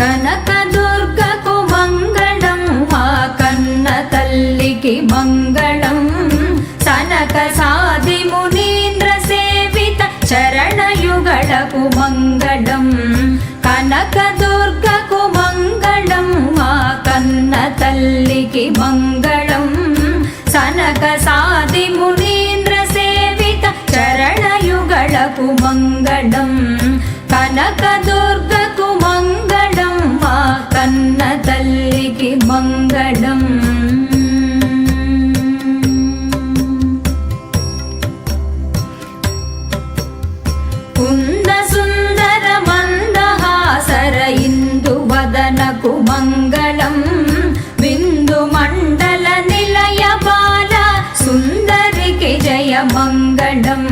కనకదుర్గకు మంగళం మా కన్న తల్లికి మంగళం సనక సాది మునీంద్ర సేవిత చరణయుగళకు మంగళం కనకదుర్గకు మంగళం మా కన్న తల్లికి మంగళం సనక సాది మునీంద్ర సేవిత చరణయుగళకు మంగళం కనకదుర్గకు మంగళం మా కన్న తల్లికి మంగళం కుంద సుందర మందహాసర ఇందువదనకు మంగళం బిందు మండల నిలయ బాల సుందరికి జయ మంగళం